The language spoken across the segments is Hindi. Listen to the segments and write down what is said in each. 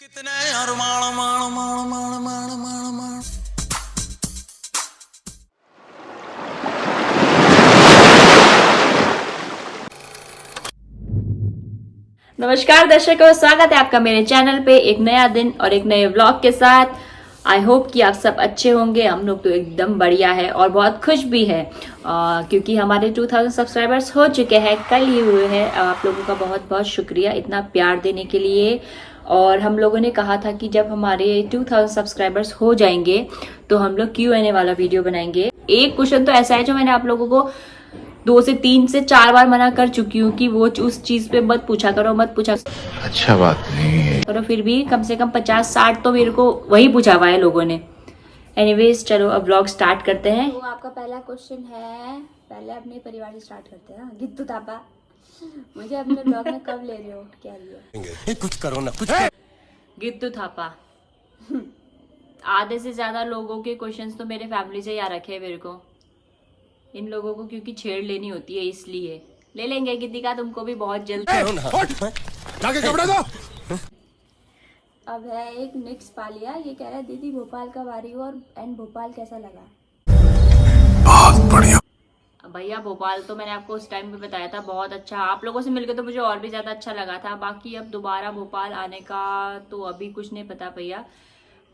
कितने और माण माण माण माण माण माण माण। नमस्कार दर्शकों, स्वागत है आपका मेरे चैनल पे एक नया दिन और एक नए व्लॉग के साथ। आई होप कि आप सब अच्छे होंगे। हम लोग तो एकदम बढ़िया है और बहुत खुश भी है क्योंकि हमारे 2000 सब्सक्राइबर्स हो चुके हैं, कल ही हुए हैं। आप लोगों का बहुत बहुत शुक्रिया इतना प्यार देने के लिए। और हम लोगों ने कहा था कि जब हमारे 2000 सब्सक्राइबर्स हो जाएंगे तो हम लोग Q&A वाला वीडियो बनाएंगे। एक क्वेश्चन तो ऐसा है जो मैंने आप लोगों को 2 से 3 से 4 बार मना कर चुकी हूँ कि वो उस चीज पे मत पूछा करो। अच्छा बात नहीं है। और फिर भी कम से कम 50-60 तो मेरे को वही पूछा हुआ है लोगों ने। एनीवेज, चलो अब व्लॉग स्टार्ट करते हैं। तो आपका पहला क्वेश्चन है, पहले अपने परिवार से स्टार्ट करते हैं। गिट्टू थापा, मुझे अपने ब्लॉग में कब ले रहे हो, क्या लिए? कुछ करो ना कुछ। गिट्टू थापा। आधे से ज्यादा लोगों के क्वेश्चंस तो मेरे फैमिली से ही आ रखे हैं मेरे को। इन लोगों को क्योंकि छेड़ लेनी होती है, इसलिए ले लेंगे गीतिका तुमको भी बहुत जल्द। जाके कपड़े दो। अब है एक निक्स पालिया, ये कह रहा है दीदी भोपाल कब आ रही हो और एंड भोपाल कैसा लगा? बहुत बढ़िया। भैया भोपाल तो मैंने आपको उस टाइम पे बताया था, बहुत अच्छा। आप लोगों से मिलकर तो मुझे और भी ज्यादा अच्छा लगा था। बाकी अब दोबारा भोपाल आने का तो अभी कुछ नहीं पता भैया,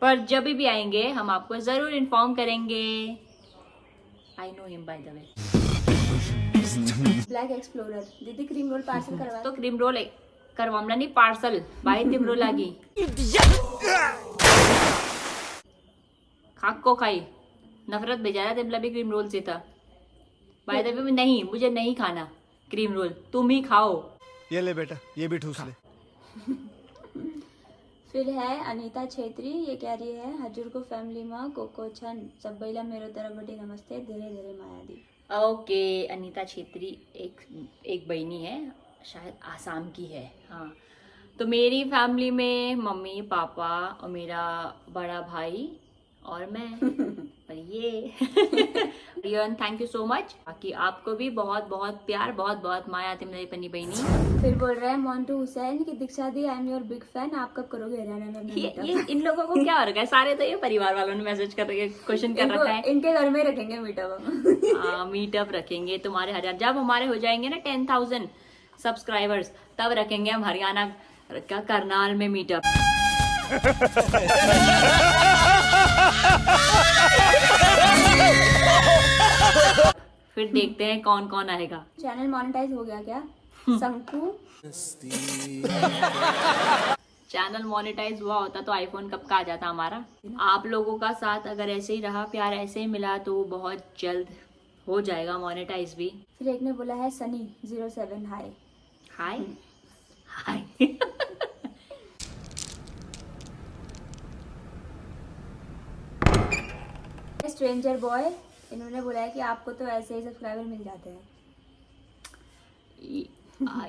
पर जब भी आएंगे हम आपको जरूर इन्फॉर्म करेंगे। I know him by the way. Black explorer, दीदी क्रीम रोल पार्सल करवा तो क्रीम रोल करवामला नहीं, पार्सल बाई तिमरो लागी खाक को खाई नफरत भेजा था तिमला भी क्रीम रोल से था। बाय द वे नहीं, मुझे नहीं खाना क्रीम रोल, तुम ही खाओ। ये ले बेटा, ये भी ठूस ले। फिर है अनीता छेत्री, ये कह रही है हजूर को फैमिली में कोको छन सब बैला मेरो तरफ बड़ी नमस्ते, धीरे धीरे माया दी। ओके, अनीता छेत्री एक बहनी है, शायद आसाम की है। हाँ, तो मेरी फैमिली में मम्मी पापा और मेरा बड़ा भाई और मैं और ये rayon, thank you so much. बाकी आपको भी बहुत बहुत प्यार, बहुत बहुत माया आती मेरी पन्नी बहनी। फिर बोल रहे हैं मोन्टू हुसैन की दीक्षा दी, I am your big fan, आप कब करोगे हरियाणा में अपना ये meetup? इन लोगों को क्या हो रखा है? सारे तो ये परिवार वालों ने मैसेज कर रखे, क्वेश्चन कर रखा है। इनके घर में रखेंगे मीटअप। मीटअप रखेंगे तुम्हारे हरियाणा, जब हमारे हो जाएंगे ना 10,000 सब्सक्राइबर्स, तब रखेंगे हम हरियाणा का करनाल में मीटअप। फिर देखते हैं कौन कौन आएगा। चैनल मोनेटाइज हो गया क्या? शंकु, चैनल मोनेटाइज हुआ होता तो आईफोन कब का आ जाता हमारा। आप लोगों का साथ अगर ऐसे ही रहा, प्यार ऐसे ही मिला तो बहुत जल्द हो जाएगा मोनेटाइज भी। फिर एक ने बोला है सनी 07 हाय। हाय हाय। स्ट्रेंजर बॉय, इन्होंने बोला है कि आपको तो ऐसे ही सब्सक्राइबर मिल जाते हैं।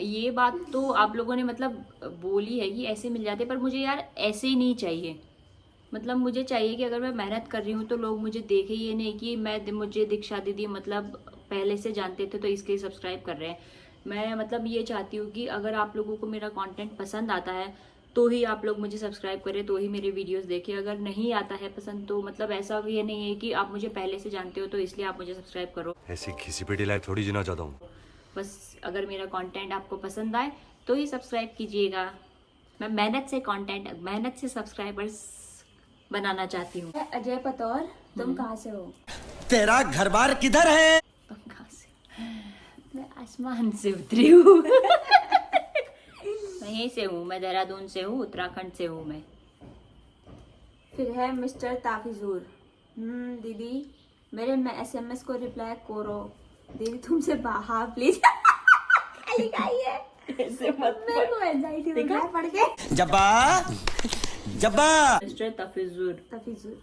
ये बात तो आप लोगों ने मतलब बोली है कि ऐसे मिल जाते, पर मुझे यार ऐसे ही नहीं चाहिए। मतलब मुझे चाहिए कि अगर मैं मेहनत कर रही हूँ तो लोग मुझे देखें, ये नहीं कि मुझे दीक्षा दीदी मतलब पहले से जानते थे तो इसके लिए सब्सक्राइब कर रहे हैं। मैं मतलब ये चाहती हूँ कि अगर आप लोगों को मेरा कंटेंट पसंद आता है तो ही आप लोग मुझे सब्सक्राइब करें, तो ही मेरे वीडियोस देखें। अगर नहीं आता है पसंद तो मतलब ऐसा भी नहीं है कि आप मुझे पहले से जानते हो तो इसलिए आप मुझे सब्सक्राइब करो। ऐसी घिसी पिटी लाइफ थोड़ी जीना चाहता हूँ। बस अगर मेरा कंटेंट आपको पसंद आए तो ही सब्सक्राइब कीजिएगा। मैं मेहनत से कंटेंट, मेहनत से सब्सक्राइबर्स बनाना चाहती हूँ। अजय पतौर, तुम कहाँ से हो? तेरा घर बार किधर है? तुम कहाँ से? मैं आसमान से उतरी हूँ। मैं यहीं से हूँ, मैं देहरादून से हूँ, उत्तराखंड से हूँ मैं। फिर है मिस्टर ताफिजूर, दीदी मेरे SMS को रिप्लाई करो, दीदी तुमसे बाहा प्लीज। ऐसे मत, मेरे को एंजाइटी हो रहा है पढ़ के। जब्बा जब्बा। मिस्टर तफिजुर ताफिजूर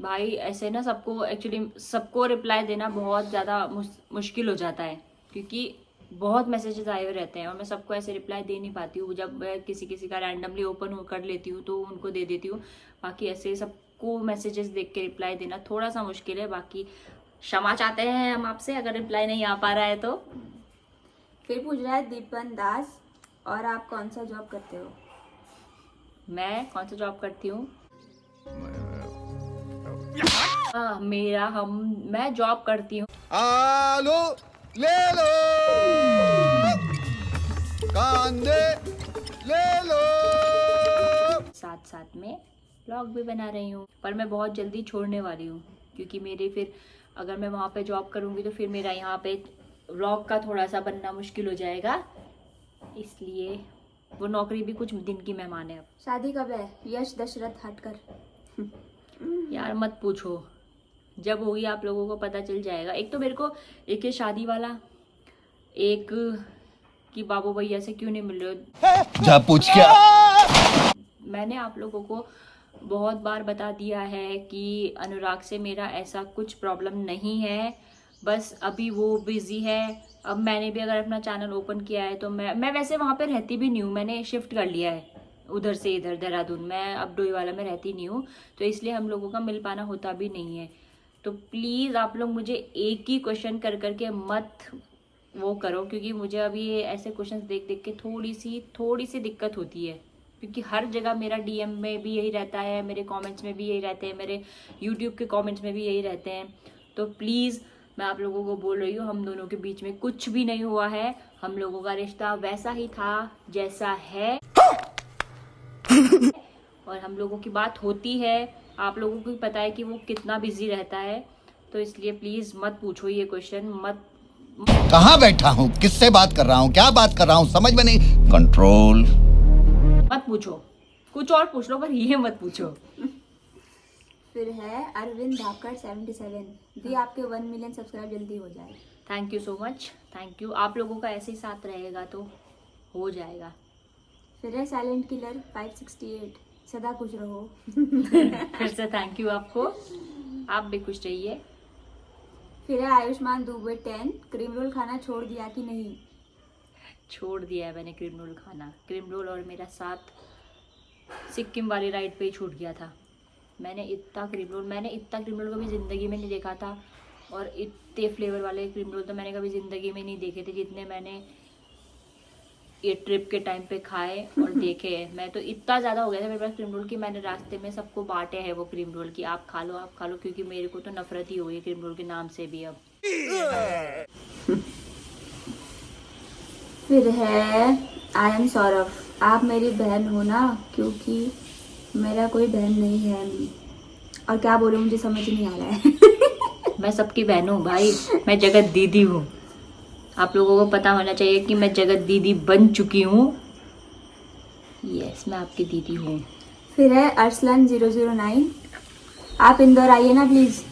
भाई, ऐसे ना सबको एक्चुअली सबको रिप्लाई देना बहुत ज़्यादा मुश्किल हो जाता है क्योंकि बहुत मैसेजेस आए हुए रहते हैं और मैं सबको ऐसे रिप्लाई दे नहीं पाती हूँ। जब मैं किसी का रैंडमली ओपन कर लेती हूँ तो उनको दे देती हूँ। बाकी ऐसे सबको मैसेजेस देख के रिप्लाई देना थोड़ा सा मुश्किल है। बाकी क्षमा चाहते हैं हम आपसे अगर रिप्लाई नहीं आ पा रहा है तो। फिर पूछ रहा है दीपन दास, और आप कौन सा जॉब करते हो? मैं कौन सा जॉब करती हूँ? मैं जॉब करती हूँ। आलू ले लो, कांदे ले लो। साथ साथ में व्लॉग भी बना रही हूँ, पर मैं बहुत जल्दी छोड़ने वाली हूँ क्योंकि मेरे फिर अगर मैं वहाँ पे जॉब करूँगी तो फिर मेरा यहाँ पे व्लॉग का थोड़ा सा बनना मुश्किल हो जाएगा, इसलिए वो नौकरी भी कुछ दिन की मेहमान है अब। शादी कब है यश दशरथ हटकर? यार मत पूछो, जब होगी आप लोगों को पता चल जाएगा। एक तो मेरे को एक ये शादी वाला, एक कि बाबू भैया से क्यों नहीं मिल रहे हो। जा पूछ क्या? मैंने आप लोगों को बहुत बार बता दिया है कि अनुराग से मेरा ऐसा कुछ प्रॉब्लम नहीं है, बस अभी वो बिजी है। अब मैंने भी अगर अपना चैनल ओपन किया है तो मैं वैसे वहाँ पे रहती भी नहीं हूँ, मैंने शिफ्ट कर लिया है उधर से इधर देहरादून। मैं अब डोईवाला में रहती नहीं हूँ, तो इसलिए हम लोगों का मिल पाना होता भी नहीं है। तो प्लीज़ आप लोग मुझे एक ही क्वेश्चन कर करके मत वो करो, क्योंकि मुझे अभी ये ऐसे क्वेश्चन देख देख के थोड़ी सी दिक्कत होती है, क्योंकि हर जगह मेरा डीएम में भी यही रहता है, मेरे कमेंट्स में भी यही रहते हैं, मेरे यूट्यूब के कमेंट्स में भी यही रहते हैं। तो प्लीज़ मैं आप लोगों को बोल रही हूँ, हम दोनों के बीच में कुछ भी नहीं हुआ है। हम लोगों का रिश्ता वैसा ही था जैसा है और हम लोगों की बात होती है। आप लोगों को भी पता है कि वो कितना बिजी रहता है, तो इसलिए प्लीज़ मत पूछो ये क्वेश्चन, मत कहाँ बैठा हूँ, किससे बात कर रहा हूँ, क्या बात कर रहा हूँ, समझ में नहीं। कंट्रोल मत पूछो, कुछ और पूछ लो पर ये मत पूछो। फिर है अरविंद धाकड़ 77, दी आपके 1 मिलियन सब्सक्राइब जल्दी हो जाए। Thank you so much, thank you. आप लोगों का ऐसे ही साथ रहेगा तो हो जाएगा। फिर है साइलेंट किलर 568, सदा खुश रहो। फिर से थैंक यू आपको, आप भी खुश रहिए। फिर है आयुष्मान दुबे 10, क्रीम रोल खाना छोड़ दिया कि नहीं? छोड़ दिया है मैंने क्रीम रोल खाना। क्रीम रोल और मेरा साथ सिक्किम वाली राइड पे ही छूट गया था। मैंने इतना क्रीम रोल कभी ज़िंदगी में नहीं देखा था, और इतने फ्लेवर वाले क्रीम रोल तो मैंने कभी ज़िंदगी में नहीं देखे थे जितने मैंने ये ट्रिप के टाइम पे खाए और देखे हैं। मैं तो इतना ज़्यादा हो गया था मेरे पास क्रीम रोल की, मैंने रास्ते में सबको बांटे हैं वो क्रीम रोल की, आप खा लो, क्योंकि मेरे को तो नफरत ही हो गई क्रीम रोल के नाम से भी अब। फिर है आई एम सौरभ, आप मेरी बहन हो ना, क्योंकि मेरा कोई बहन नहीं है। और क्या बोलूं, मुझे समझ नहीं आ रहा है। मैं सबकी बहन हूँ भाई, मैं जगत दीदी हूँ। आप लोगों को पता होना चाहिए कि मैं जगत दीदी बन चुकी हूँ। यस, मैं आपकी दीदी हूँ। फिर है अरसलन 009, आप इंदौर आइए ना प्लीज।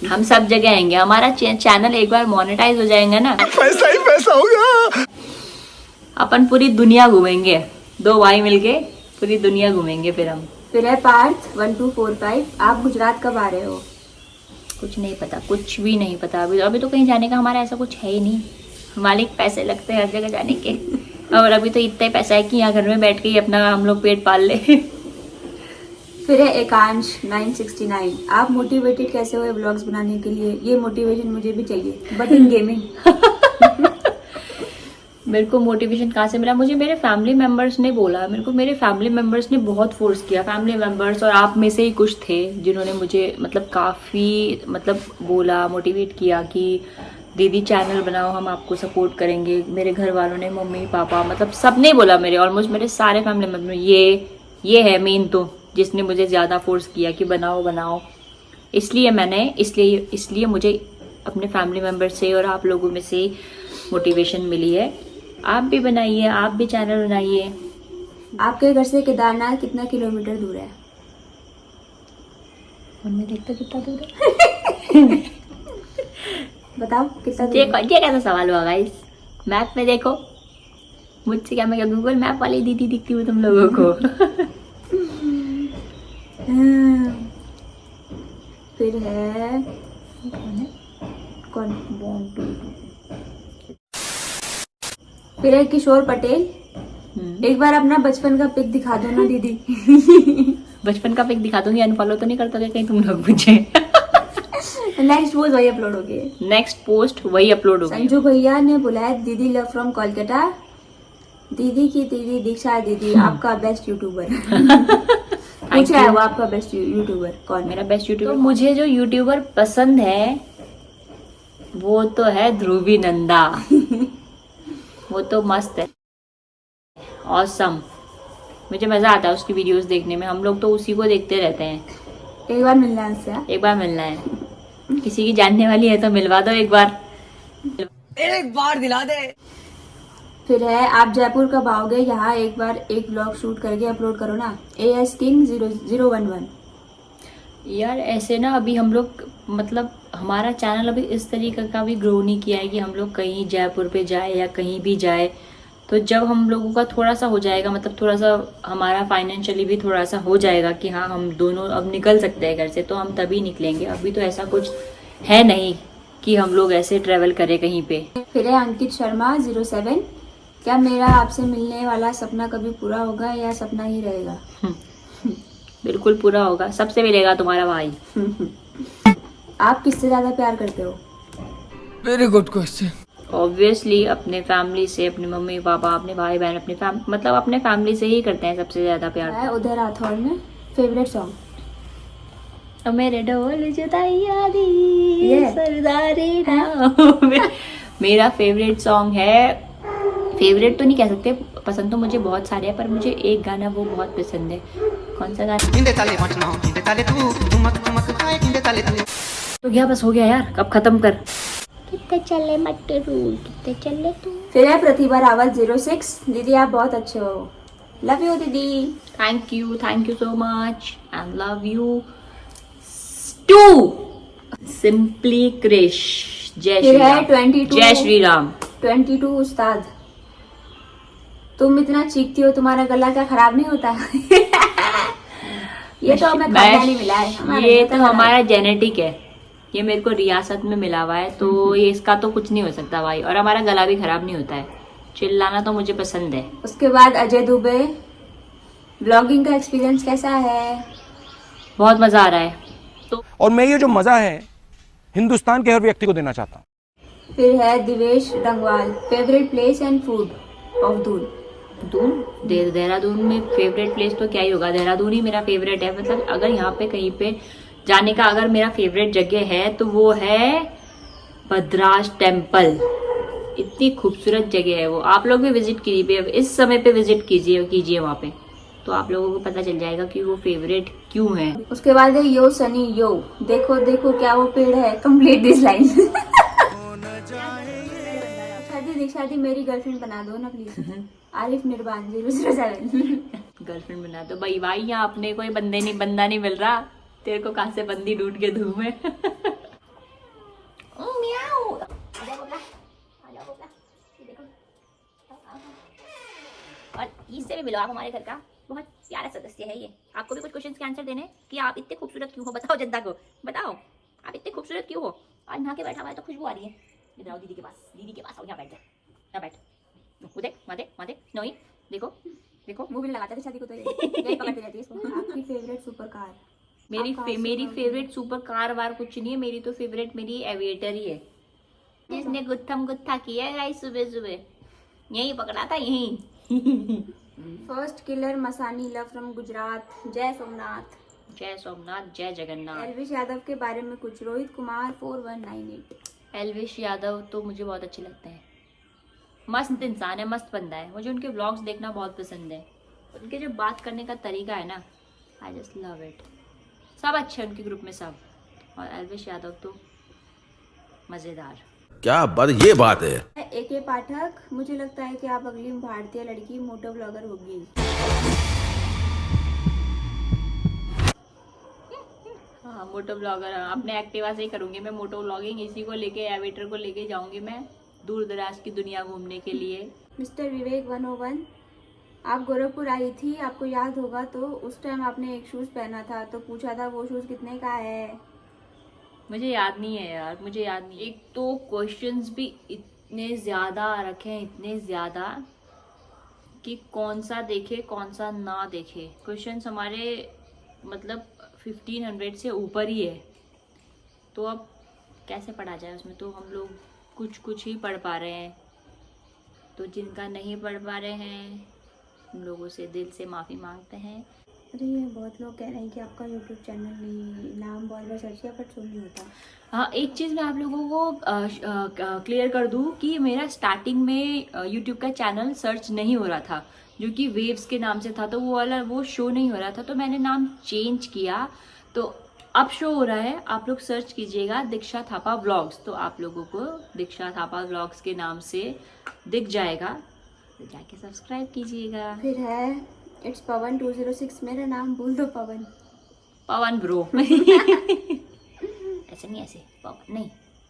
हम सब जगह आएंगे, हमारा चैनल एक बार मोनेटाइज हो जाएगा ना, पैसा ही पैसा होगा। अपन पूरी दुनिया घूमेंगे, 2 भाई मिलके पूरी दुनिया घूमेंगे फिर हम। फिर है पार्थ 1245, आप गुजरात कब आ रहे हो? कुछ नहीं पता, कुछ भी नहीं पता। अभी तो कहीं जाने का हमारा ऐसा कुछ है ही नहीं। मालिक पैसे लगते हैं हर जगह जाने के, और अभी तो इतना ही पैसा है कि यहाँ घर में बैठ के ही अपना हम लोग पेट पाल ले। फिर है एकांश 969, आप मोटिवेटेड कैसे हुए व्लॉग्स बनाने के लिए? ये मोटिवेशन मुझे भी चाहिए, बट इन गेमिंग। मेरे को मोटिवेशन कहाँ से मिला? मुझे मेरे फैमिली मेम्बर्स ने बोला, मेरे फैमिली मेम्बर्स ने बहुत फोर्स किया। फैमिली मेम्बर्स और आप में से ही कुछ थे जिन्होंने मुझे काफ़ी बोला, मोटिवेट किया कि दीदी चैनल बनाओ, हम आपको सपोर्ट करेंगे। मेरे घर वालों ने, मम्मी पापा, सब ने बोला, ऑलमोस्ट मेरे सारे फैमिली मेम्बर। ये है मेन तो जिसने मुझे ज़्यादा फोर्स किया कि बनाओ। इसलिए मुझे अपने फैमिली मेम्बर से और आप लोगों में से मोटिवेशन मिली है। आप भी बनाइए, आप भी चैनल बनाइए। आपके घर से केदारनाथ कितना किलोमीटर दूर है? उनमें देखता कितना दूर है। बताओ कितना दूर है? ये कैसा सवाल हुआ गाइस? मैप में देखो, मुझसे क्या, मैं गूगल मैप वाली दीदी दिखती हूँ तुम लोगों को। फिर है कौन? फिर है किशोर पटेल, एक बार अपना बचपन का पिक दिखा दो ना दीदी। बचपन का पिक दिखा दूंगी, अनफॉलो तो नहीं करता कहीं तुम लोग मुझे? नेक्स्ट पोस्ट वही अपलोड हो गई। नेक्स्ट पोस्ट वही अपलोड हो गई। संजू भैया ने बुलाया दीदी लव फ्रॉम कोलकाता, दीदी की दीदी दीक्षा दीदी आपका बेस्ट यूट्यूबर पूछा है वो आपका बेस्ट यूट्यूबर कौन मेरा बेस्ट यूट्यूबर, तो मुझे जो यूट्यूबर पसंद है वो तो है ध्रुवी नंदा। वो तो मस्त है, ऑसम। मुझे मजा आता है उसकी वीडियोस देखने में। हम लोग तो उसी को देखते रहते हैं। एक बार मिलना है उससे। एक बार मिलना है, किसी की जानने वाली है तो मिलवा दो एक बार। फिर है आप जयपुर कब आओगे, यहाँ एक बार एक ब्लॉग शूट करके अपलोड करो ना। AS King 0011। यार ऐसे ना अभी हम लोग मतलब हमारा चैनल अभी इस तरीके का भी ग्रो नहीं किया है कि हम लोग कहीं जयपुर पे जाए या कहीं भी जाए। तो जब हम लोगों का थोड़ा सा हो जाएगा, मतलब थोड़ा सा हमारा फाइनेंशियली भी थोड़ा सा हो जाएगा कि हाँ हम दोनों अब निकल सकते हैं घर से, तो हम तभी निकलेंगे। अभी तो ऐसा कुछ है नहीं कि हम लोग ऐसे ट्रेवल करें कहीं पे। फिर है अंकित शर्मा 07। क्या मेरा आपसे मिलने वाला सपना कभी पूरा होगा या सपना ही रहेगा? बिल्कुल पूरा होगा, सबसे मिलेगा तुम्हारा भाई। आप किससे ज्यादा प्यार करते हो? Very good question. ऑब्वियसली अपने फैमिली से, अपने मम्मी पापा, अपने भाई बहन, अपने मतलब अपने फैमिली से ही करते हैं सबसे ज्यादा प्यार। है उदय राठौर ने फेवरेट सॉन्ग? और मेरे ढोल जुदाइया दी ये? सरदारी ना। मेरा फेवरेट सॉन्ग है, फेवरेट तो नहीं कह सकते, पसंद तो मुझे बहुत सारे हैं, पर मुझे एक गाना वो बहुत पसंद है। कौन सा गाना? तो क्या बस हो गया यार, अब खत्म कर। कितने चले मटरू, कितने चले तू। फिर है प्रतिभा रावत 06। दीदी आप बहुत अच्छे हो, लव यू दीदी। Thank you so much and love you too. Simply Krish. जय श्री फिर है राम। 22। जय श्री राम। 22 उस्ताद, तुम इतना चीखती हो, तुम्हारा गला क्या खराब नहीं होता? ये तो हमें खानदानी मिला है, हमारा ये गला तो खराब हमारा जेनेटिक है, ये मेरे को रियासत में मिला हुआ है, तो ये इसका तो कुछ नहीं हो सकता भाई। और हमारा गला भी खराब नहीं होता है, चिल्लाना तो मुझे पसंद है। उसके बाद अजय दुबे, ब्लॉगिंग का एक्सपीरियंस कैसा है? बहुत मजा आ रहा है। तो और मैं ये जो मजा है हिंदुस्तान के हर व्यक्ति को देना चाहता हूँ। फिर है Divesh Dangwal, favourite place and food of Doon. Dehradun में फेवरेट प्लेस तो क्या ही होगा, देहरादून ही मेरा फेवरेट है। मतलब अगर यहाँ पे कहीं पे जाने का अगर मेरा फेवरेट जगह है तो वो है भद्राज टेम्पल। इतनी खूबसूरत जगह है वो, आप लोग भी विजिट कीजिए, इस समय पे विजिट कीजिए वहाँ पे, तो आप लोगों को पता चल जाएगा कि वो फेवरेट क्यों है। उसके बाद है यो सनी यो, देखो देखो क्या वो पेड़ है, कंप्लीट दिस लाइन। दीक्षा दी मेरी गर्लफ्रेंड बना दो ना प्लीज। आरिफ निर्बान 007। गर्लफ्रेंड बना दो भाई। यहाँ अपने कोई बंदा नहीं मिल रहा, तेरे को कहाँ से बंदी ढूंढ के दूं मैं। और इससे भी मिलो, आप हमारे घर का बहुत प्यारा सदस्य है ये। आपको भी कुछ क्वेश्चंस के आंसर देने कि आप इतने खूबसूरत क्यों हो, बताओ जनता को, बताओ आप इतने खूबसूरत क्यों हो। आज नहा के बैठा हुआ है तो खुशबू आ रही है। इधर आओ दीदी के पास आओ, यहाँ बैठ जा, यहाँ बैठ। वो देख माते नोई, देखो वो भी लगाता है शादी को, तो यही पकड़ती रहती है इसको। आपकी फेवरेट सुपर कार? मेरी फेवरेट सुपर कार वार कुछ नहीं है, मेरी तो फेवरेट मेरी एविएटर ही है, जिसने गुत्था किया है गाइस सुबह यही पकड़ा था यही। First killer Masani love from Gujarat. जय सोमनाथ। जय सोमनाथ, जय जगन्नाथ। एलविश यादव के बारे में कुछ? रोहित कुमार 4198। एलविश यादव तो मुझे बहुत अच्छे लगते हैं, मस्त इंसान है, मस्त बंदा है। मुझे उनके व्लॉग्स देखना बहुत पसंद है, उनके जो बात करने का तरीका है ना, आई जस्ट लव इट। सब अच्छे उनके ग्रुप में सब, और एलविश यादव तो मज़ेदार। क्या बात, ये बात है। AK पाठक, मुझे लगता है कि आप अगली भारतीय लड़की मोटो ब्लॉगर होगी। हाँ मोटो ब्लॉगर, अपने एक्टिवा से ही करूँगी मैं मोटो ब्लॉगिंग, इसी को लेके एविएटर को लेके जाऊँगी मैं दूर दराज की दुनिया घूमने के लिए। मिस्टर विवेक 101, आप गोरखपुर आई थी, आपको याद होगा, तो उस टाइम आपने एक शूज़ पहना था, तो पूछा था वो शूज़ कितने का है? मुझे याद नहीं है यार, मुझे याद नहीं। एक तो क्वेश्चंस भी इतने ज़्यादा रखे हैं, इतने ज़्यादा कि कौन सा देखे कौन सा ना देखे। क्वेश्चंस हमारे मतलब 1500 से ऊपर ही है, तो अब कैसे पढ़ा जाए उसमें, तो हम लोग कुछ ही पढ़ पा रहे हैं। तो जिनका नहीं पढ़ पा रहे हैं उन लोगों से दिल से माफ़ी मांगते हैं। अरे ये बहुत लोग कह रहे हैं कि आपका यूट्यूब चैनल नहीं, नाम बहुत बार सर्च किया पर शो नहीं होता। हाँ, एक चीज़ मैं आप लोगों को क्लियर कर दूँ कि मेरा स्टार्टिंग में यूट्यूब का चैनल सर्च नहीं हो रहा था, जो कि वेव्स के नाम से था, तो वो वाला वो शो नहीं हो रहा था, तो मैंने नाम चेंज किया, तो अब शो हो रहा है। आप लोग सर्च कीजिएगा दीक्षा थापा व्लॉग्स, तो आप लोगों को दीक्षा थापा व्लॉग्स के नाम से दिख जाएगा, तो जाके सब्सक्राइब कीजिएगा। फिर है इट्स पवन 206, मेरा नाम बोल दो पवन। पवन ब्रो ऐसे नहीं, ऐसे पवन नहीं,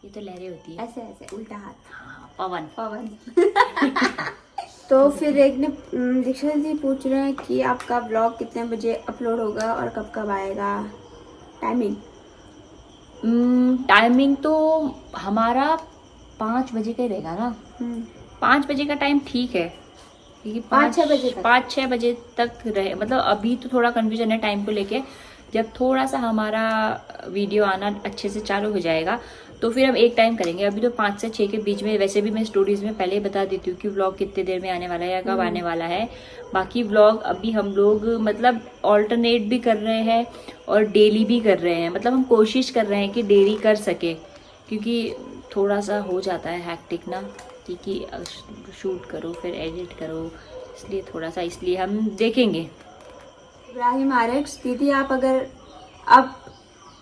ये तो लहरें होती है, ऐसे ऐसे उल्टा हाथ। हाँ, पवन। पवन तो फिर एक ने दीक्षा जी पूछ रहे हैं कि आपका ब्लॉग कितने बजे अपलोड होगा और कब कब आएगा, टाइमिंग? टाइमिंग तो हमारा 5 बजे का ही रहेगा ना। 5 बजे का टाइम ठीक है, क्योंकि 5-6 बजे तक रहे, मतलब अभी तो थोड़ा कन्फ्यूजन है टाइम को लेके। जब थोड़ा सा हमारा वीडियो आना अच्छे से चालू हो जाएगा तो फिर हम एक टाइम करेंगे। अभी तो 5 से 6 के बीच में, वैसे भी मैं स्टोरीज में पहले ही बता देती हूँ कि व्लॉग कितने देर में आने वाला है या कब आने वाला है। बाकी व्लॉग अभी हम लोग मतलब ऑल्टरनेट भी कर रहे हैं और डेली भी कर रहे हैं, मतलब हम कोशिश कर रहे हैं कि डेली कर सके, क्योंकि थोड़ा सा हो जाता है हैक्टिक ना, क्योंकि शूट करो फिर एडिट करो, इसलिए थोड़ा सा, इसलिए हम देखेंगे। इब्राहिम आरक्स, दीदी आप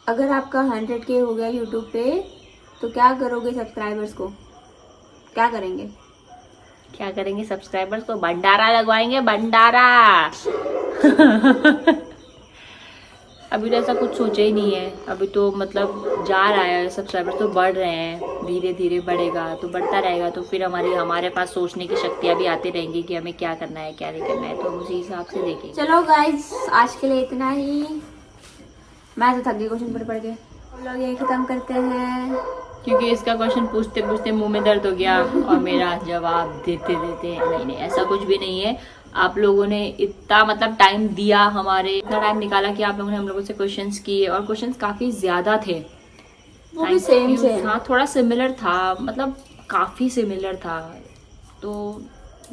अगर आपका 100K हो गया यूट्यूब पे तो क्या करोगे सब्सक्राइबर्स को? क्या करेंगे? क्या करेंगे सब्सक्राइबर्स को? भंडारा लगवाएंगे, भंडारा अभी तो ऐसा कुछ सोचा ही नहीं है। अभी तो मतलब जा रहा है, सब्सक्राइबर्स तो बढ़ रहे हैं, धीरे धीरे बढ़ेगा तो बढ़ता रहेगा, तो फिर हमारे पास सोचने की शक्तियाँ भी आती रहेंगी कि हमें क्या करना है क्या नहीं करना है, तो हम उसी हिसाब से देखेंगे। चलो गाइज, आज के लिए इतना ही। मैं तो थक गई क्वेश्चन पढ़ के। हम लोग यही खत्म करते हैं, क्योंकि इसका क्वेश्चन पूछते पूछते मुंह में दर्द हो गया और मेरा जवाब देते देते नहीं, ऐसा कुछ भी नहीं है। आप लोगों ने इतना मतलब टाइम दिया, इतना टाइम निकाला कि आप लोगों ने हम लोगों से क्वेश्चंस किए, और क्वेश्चंस काफ़ी ज़्यादा थे, वो भी सेम हाँ, थोड़ा सिमिलर था, मतलब काफ़ी सिमिलर था, तो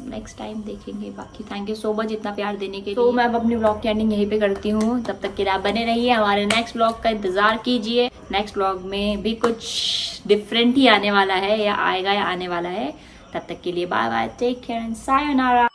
नेक्स्ट टाइम देखेंगे। बाकी थैंक यू सो मच इतना प्यार देने के लिए। तो मैं अब अपनी व्लॉग की एंडिंग यहीं पे करती हूँ, तब तक के लिए आप बने रहिए, हमारे नेक्स्ट व्लॉग का इंतज़ार कीजिए। नेक्स्ट व्लॉग में भी कुछ डिफरेंट ही आने वाला है, या आएगा या आने वाला है। तब तक के लिए bye bye, take care and sayonara.